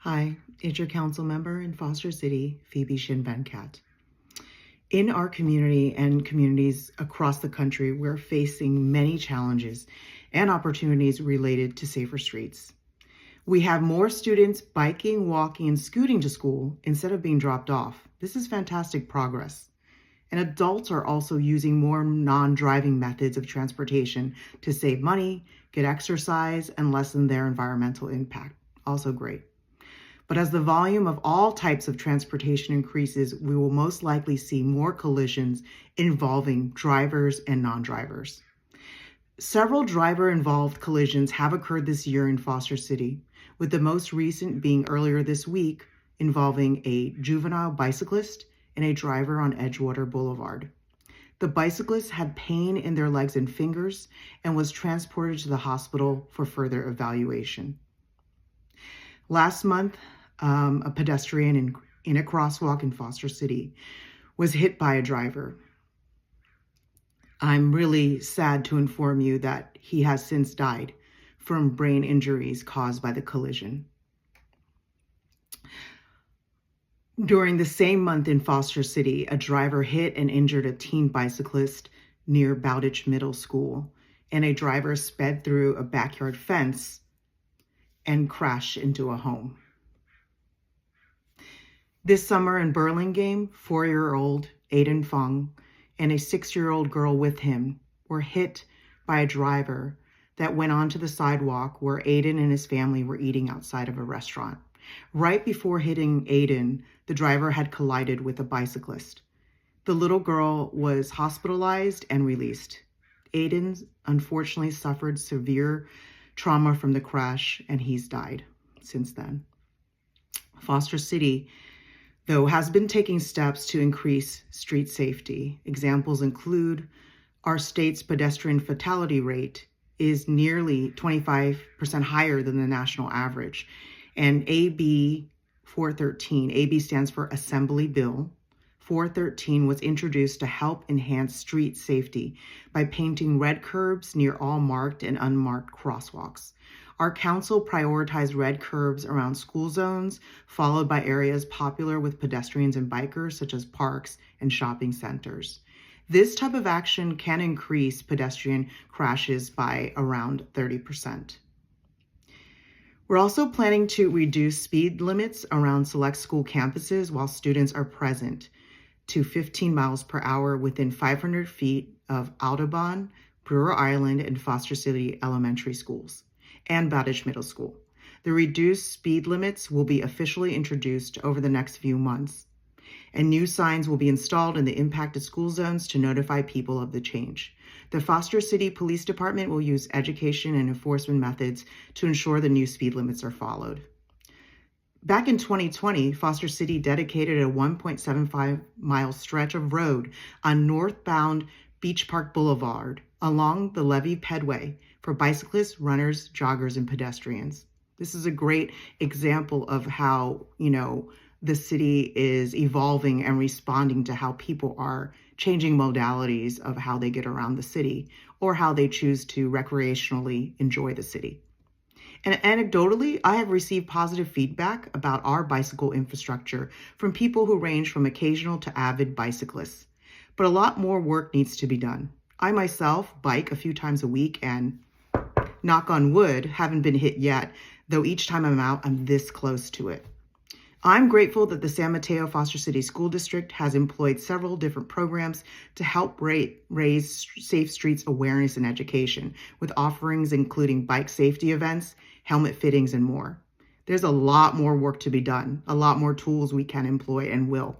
Hi, it's your council member in Foster City, Phoebe Shin Venkat. In our community and communities across the country, we're facing many challenges and opportunities related to safer streets. We have more students biking, walking, and scooting to school instead of being dropped off. This is fantastic progress. And adults are also using more non-driving methods of transportation to save money, get exercise, and lessen their environmental impact. Also great. But as the volume of all types of transportation increases, we will most likely see more collisions involving drivers and non-drivers. Several driver-involved collisions have occurred this year in Foster City, with the most recent being earlier this week involving a juvenile bicyclist and a driver on Edgewater Boulevard. The bicyclist had pain in their legs and fingers and was transported to the hospital for further evaluation. Last month, a pedestrian in a crosswalk in Foster City was hit by a driver. I'm really sad to inform you that he has since died from brain injuries caused by the collision. During the same month in Foster City, a driver hit and injured a teen bicyclist near Bowditch Middle School, and a driver sped through a backyard fence and crashed into a home. This summer in Burlingame, 4-year-old Aiden Fung and a 6-year-old girl with him were hit by a driver that went onto the sidewalk where Aiden and his family were eating outside of a restaurant. Right before hitting Aiden, the driver had collided with a bicyclist. The little girl was hospitalized and released. Aiden unfortunately suffered severe trauma from the crash, and he's died since then. Foster City, though, has been taking steps to increase street safety. Examples include our state's pedestrian fatality rate is nearly 25% higher than the national average. And AB 413, AB stands for Assembly Bill 413, was introduced to help enhance street safety by painting red curbs near all marked and unmarked crosswalks. Our council prioritized red curbs around school zones, followed by areas popular with pedestrians and bikers, such as parks and shopping centers. This type of action can increase pedestrian crashes by around 30%. We're also planning to reduce speed limits around select school campuses while students are present to 15 miles per hour within 500 feet of Audubon, Brewer Island, and Foster City elementary schools, and Bowditch Middle School. The reduced speed limits will be officially introduced over the next few months, and new signs will be installed in the impacted school zones to notify people of the change. The Foster City Police Department will use education and enforcement methods to ensure the new speed limits are followed. Back in 2020, Foster City dedicated a 1.75-mile stretch of road on northbound Beach Park Boulevard along the Levee Pedway for bicyclists, runners, joggers, and pedestrians. This is a great example of how, the city is evolving and responding to how people are changing modalities of how they get around the city or how they choose to recreationally enjoy the city. And anecdotally, I have received positive feedback about our bicycle infrastructure from people who range from occasional to avid bicyclists. But a lot more work needs to be done. I myself bike a few times a week and, knock on wood, haven't been hit yet, though each time I'm out, I'm this close to it. I'm grateful that the San Mateo Foster City School District has employed several different programs to help raise safe streets awareness and education, with offerings including bike safety events, helmet fittings, and more. There's a lot more work to be done, a lot more tools we can employ and will.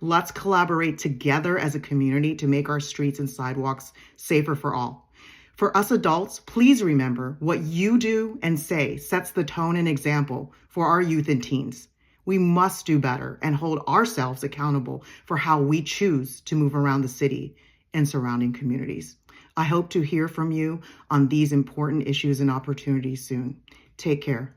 Let's collaborate together as a community to make our streets and sidewalks safer for all. For us adults, please remember what you do and say sets the tone and example for our youth and teens. We must do better and hold ourselves accountable for how we choose to move around the city and surrounding communities. I hope to hear from you on these important issues and opportunities soon. Take care.